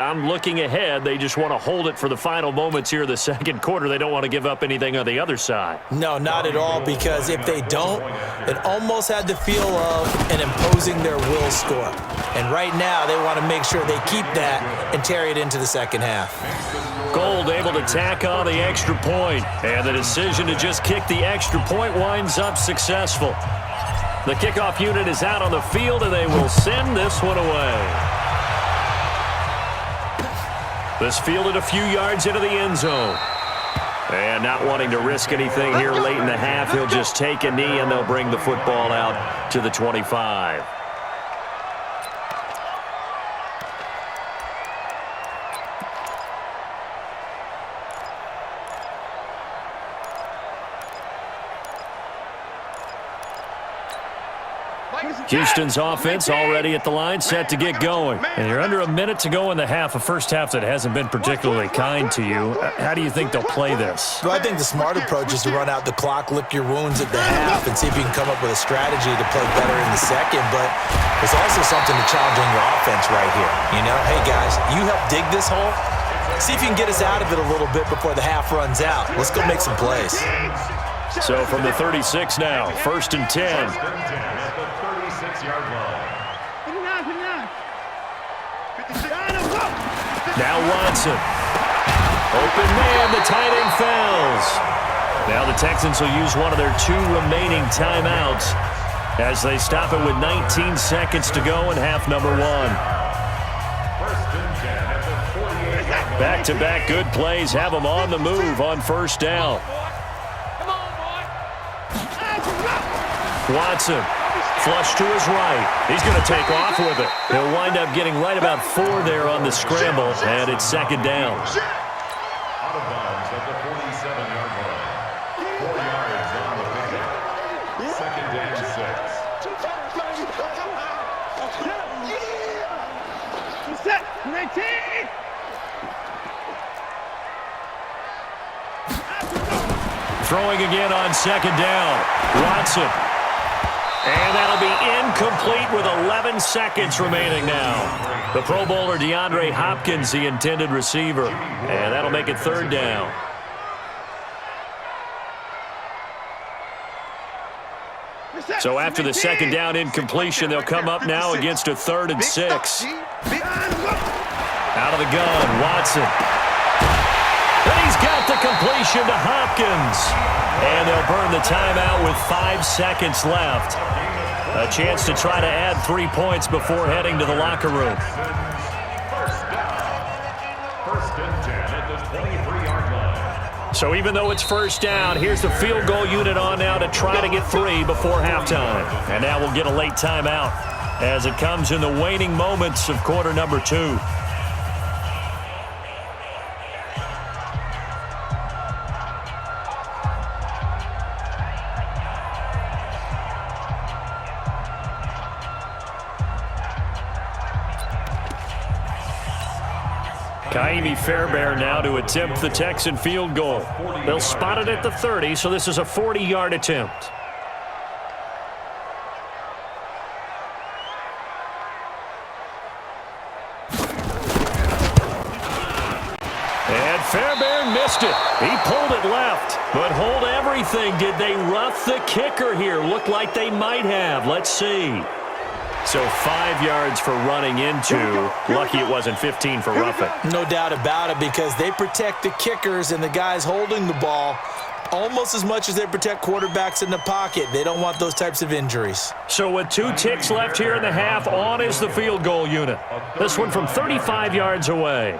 I'm looking ahead. They just want to hold it for the final moments here in the second quarter. They don't want to give up anything on the other side. No, not at all, because if they don't, it almost had the feel of an imposing their will score. And right now, they want to make sure they keep that and carry it into the second half. Gold able to tack on the extra point, and the decision to just kick the extra point winds up successful. The kickoff unit is out on the field, and they will send this one away. This fielded a few yards into the end zone. And not wanting to risk anything here late in the half, he'll just take a knee, and they'll bring the football out to the 25. Houston's offense already at the line, set to get going. And you're under a minute to go in the half, a first half that hasn't been particularly kind to you. How do you think they'll play this? Well, I think the smart approach is to run out the clock, lick your wounds at the half, and see if you can come up with a strategy to play better in the second. But there's also something to challenging your offense right here. You know, hey, guys, you help dig this hole. See if you can get us out of it a little bit before the half runs out. Let's go make some plays. So from the 36 now, 1st and 10. Now Watson. Open man, the tight end fouls. Now the Texans will use one of their 2 remaining timeouts as they stop it with 19 seconds to go in half number 1. Back-to-back good plays have them on the move on first down. Watson. Flush to his right. He's going to take off with it. He'll wind up getting right about 4 there on the scramble, and it's second down. Out of bounds at the 47-yard line. 4 yards on the pickup. Second down 6. Throwing again on second down. Watson. And that'll be incomplete with 11 seconds remaining now. The Pro Bowler DeAndre Hopkins, the intended receiver. And that'll make it third down. So after the second down incompletion, they'll come up now against a 3rd and 6. Out of the gun, Watson. And he's got the completion to Hopkins. And they'll burn the timeout with 5 seconds left. A chance to try to add 3 points before heading to the locker room. First and 10 at the 23-yard line. So even though it's first down, here's the field goal unit on now to try to get 3 before halftime. And now we'll get a late timeout as it comes in the waning moments of quarter number 2. Kaimi Fairbairn now to attempt the Texan field goal. They'll spot it at the 30, so this is a 40-yard attempt. And Fairbairn missed it. He pulled it left. But hold everything. Did they rough the kicker here? Looked like they might have. Let's see. So 5 yards for running into. Lucky it wasn't 15 for roughing. No doubt about it, because they protect the kickers and the guys holding the ball almost as much as they protect quarterbacks in the pocket. They don't want those types of injuries. So with 2 ticks left here in the half, on is the field goal unit. This one from 35 yards away.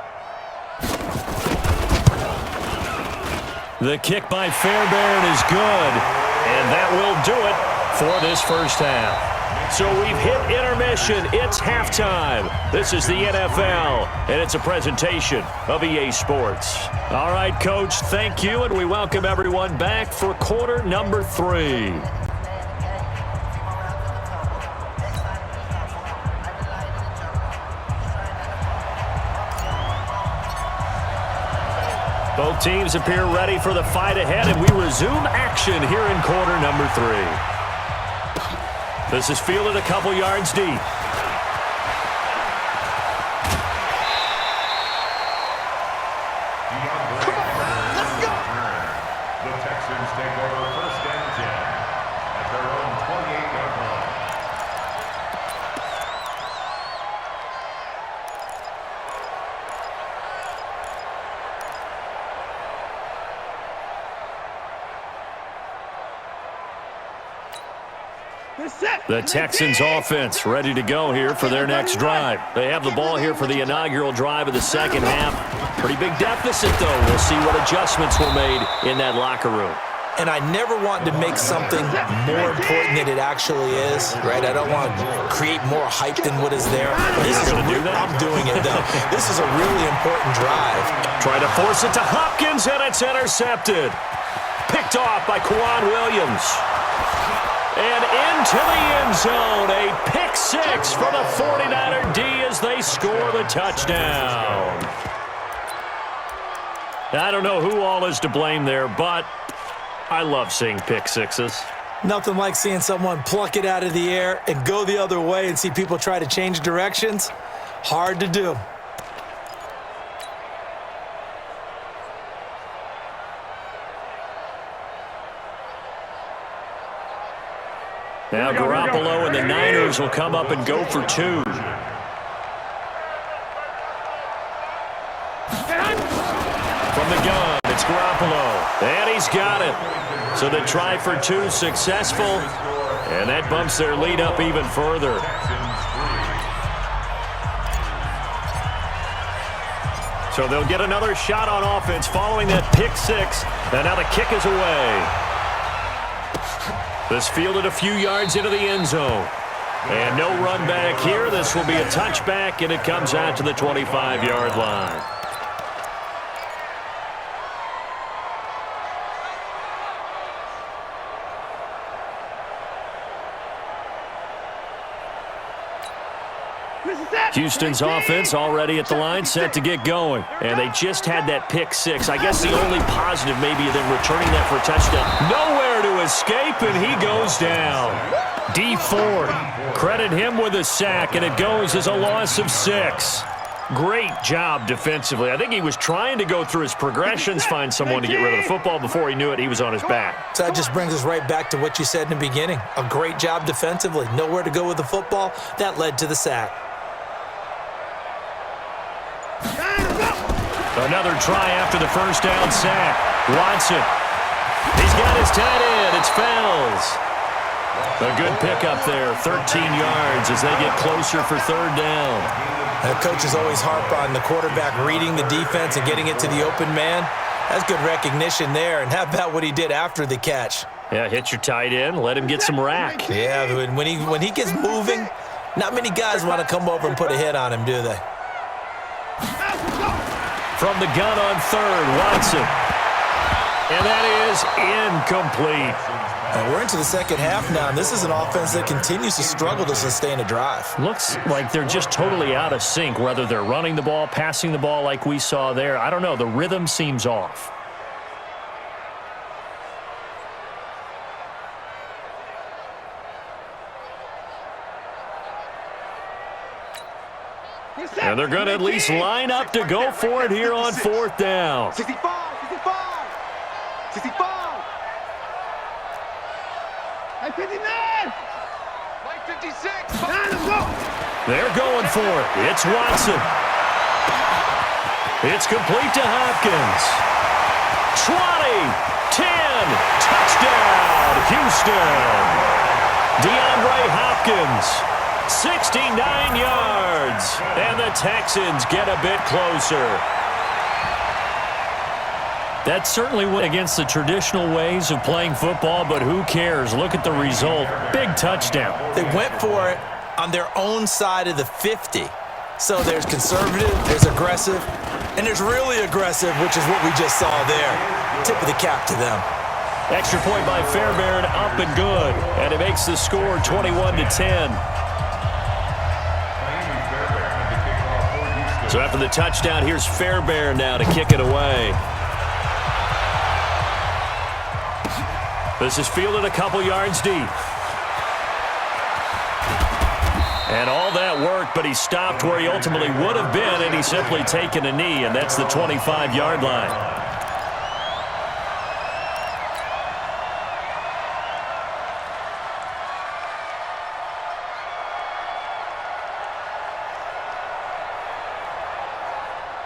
The kick by Fairbairn is good, and that will do it for this first half. So we've hit intermission. It's halftime. This is the NFL, and it's a presentation of EA Sports. All right, Coach, thank you, and we welcome everyone back for quarter number 3. Both teams appear ready for the fight ahead, and we resume action here in quarter number 3. This is fielded a couple yards deep. Come on, let's go. The Texans take over first and 10 at their own 28-yard line. The Texans offense ready to go here for their next drive. They have the ball here for the inaugural drive of the second half. Pretty big deficit, though. We'll see what adjustments were made in that locker room. And I never want to make something more important than it actually is, right? I don't want to create more hype than what is there. I'm doing it, though. This is a really important drive. Try to force it to Hopkins, and it's intercepted. Picked off by Quan Williams. And into the end zone, a pick six for the 49er D as they score the touchdown. I don't know who all is to blame there, but I love seeing pick sixes. Nothing like seeing someone pluck it out of the air and go the other way and see people try to change directions. Hard to do. Now Garoppolo and the Niners will come up and go for two. From the gun, it's Garoppolo. And he's got it. So the try for two successful. And that bumps their lead up even further. So they'll get another shot on offense following that pick six. And now the kick is away. This fielded a few yards into the end zone. And no run back here. This will be a touchback, and it comes out to the 25-yard line. Houston's offense already at the line, set to get going. And they just had that pick six. I guess the only positive maybe of them returning that for a touchdown. Nowhere to escape, and he goes down. D Ford, credit him with a sack, and it goes as a loss of 6. Great job defensively. I think he was trying to go through his progressions, find someone to get rid of the football. Before he knew it, he was on his back. So that just brings us right back to what you said in the beginning. A great job defensively. Nowhere to go with the football. That led to the sack. Another try after the first down sack. Watson. He's got his tight end. It's Fells. A good pickup there. 13 yards as they get closer for third down. Coaches always harp on the quarterback reading the defense and getting it to the open man. That's good recognition there. And how about what he did after the catch? Yeah, hit your tight end. Let him get some rack. Yeah, when he gets moving, not many guys want to come over and put a hit on him, do they? From the gun on third, Watson. And that is incomplete. And we're into the second half now, and this is an offense that continues to struggle to sustain a drive. Looks like they're just totally out of sync, whether they're running the ball, passing the ball like we saw there. I don't know. The rhythm seems off. And they're going to at least line up to go for it here on fourth down. 65. 59. 56. They're going for it. It's Watson. It's complete to Hopkins. 20, 10, touchdown, Houston. DeAndre Hopkins. 69 yards, and the Texans get a bit closer. That certainly went against the traditional ways of playing football, but who cares? Look at the result. Big touchdown. They went for it on their own side of the 50. So there's conservative, there's aggressive, and there's really aggressive, which is what we just saw there. Tip of the cap to them. Extra point by Fairbairn, up and good, and it makes the score 21-10. So after the touchdown, here's Fairbairn now to kick it away. This is fielded a couple yards deep. And all that work, but he stopped where he ultimately would have been, and he's simply taken a knee, and that's the 25-yard line.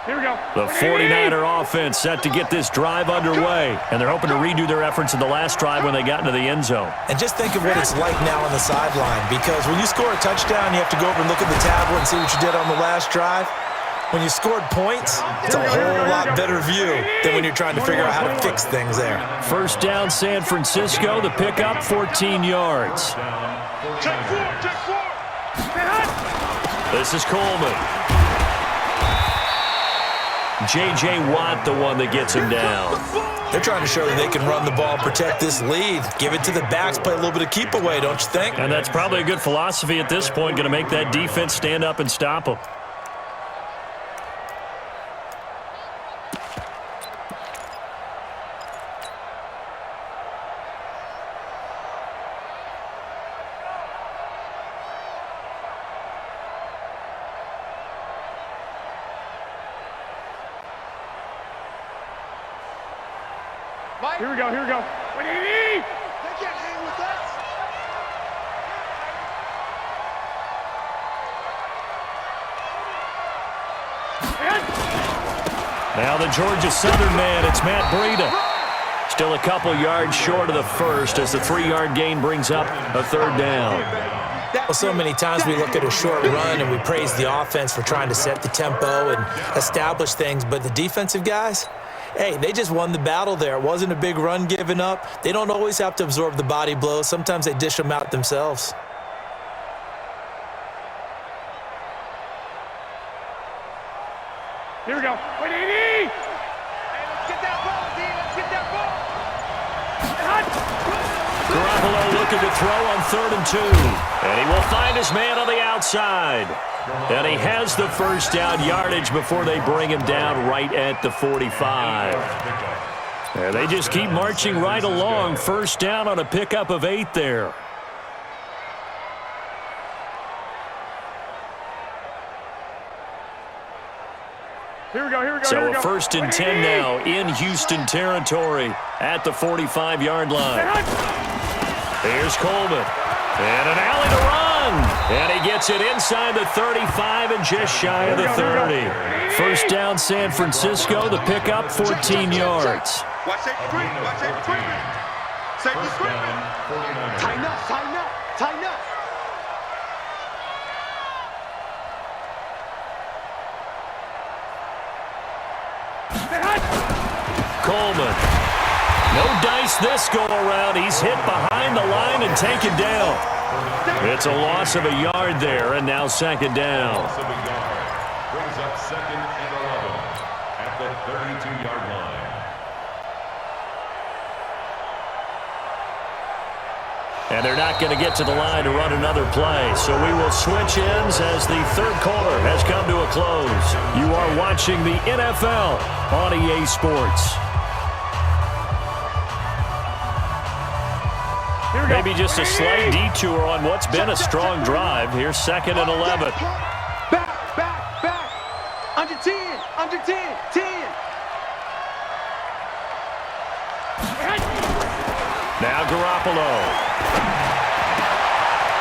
Here we go. The 49er offense set to get this drive underway, and they're hoping to redo their efforts in the last drive when they got into the end zone. And just think of what it's like now on the sideline, because when you score a touchdown, you have to go over and look at the tablet and see what you did on the last drive. When you scored points, it's a whole lot better view than when you're trying to figure out how to fix things there. First down, San Francisco. The pickup, 14 yards. Check four. This is Coleman. J.J. Watt, the one that gets him down. They're trying to show that they can run the ball, protect this lead. Give it to the backs, play a little bit of keep away, don't you think? And that's probably a good philosophy at this point, going to make that defense stand up and stop them. Here we go. They can't hang with us. Now the Georgia Southern man, it's Matt Breida. Still a couple yards short of the first as the 3-yard gain brings up a third down. Well, so many times we look at a short run and we praise the offense for trying to set the tempo and establish things, but the defensive guys, hey, they just won the battle there. It wasn't a big run given up. They don't always have to absorb the body blows. Sometimes they dish them out themselves. Here we go. Hey, let's get that ball, D. Let's get that ball. Garoppolo looking to throw on 3rd and 2. And he will find his man on the outside. And he has the first down yardage before they bring him down right at the 45. And they just keep marching right along. First down on a pickup of 8 there. Here we go. So a 1st and 10 now in Houston territory at the 45-yard line. Here's Coleman. And an alley to run. And he gets it inside the 35 and just shy of the 30. First down, San Francisco. The pickup, 14 yards. Watch that screen. Safety screen. Tighten up. Coleman. No dice this go-around. He's hit behind the line and taken down. It's a loss of a yard there, and now 2nd down. Brings up 2nd and 11 at the 32-yard line. And they're not going to get to the line to run another play. So we will switch ends as the 3rd quarter has come to a close. You are watching the NFL on EA Sports. Maybe just a slight detour on what's been a strong drive. Here's 2nd and 11. Back. Under 10. 10. Now Garoppolo.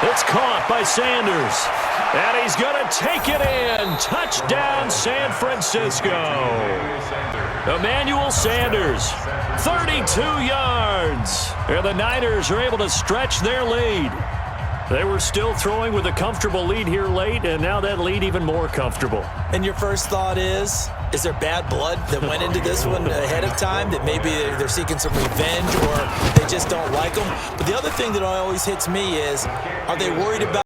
It's caught by Sanders. And he's going to take it in. Touchdown, San Francisco. Emmanuel Sanders, 32 yards. And the Niners are able to stretch their lead. They were still throwing with a comfortable lead here late, and now that lead even more comfortable. And your first thought is there bad blood that went into this one ahead of time, that maybe they're seeking some revenge or they just don't like them? But the other thing that always hits me is, are they worried about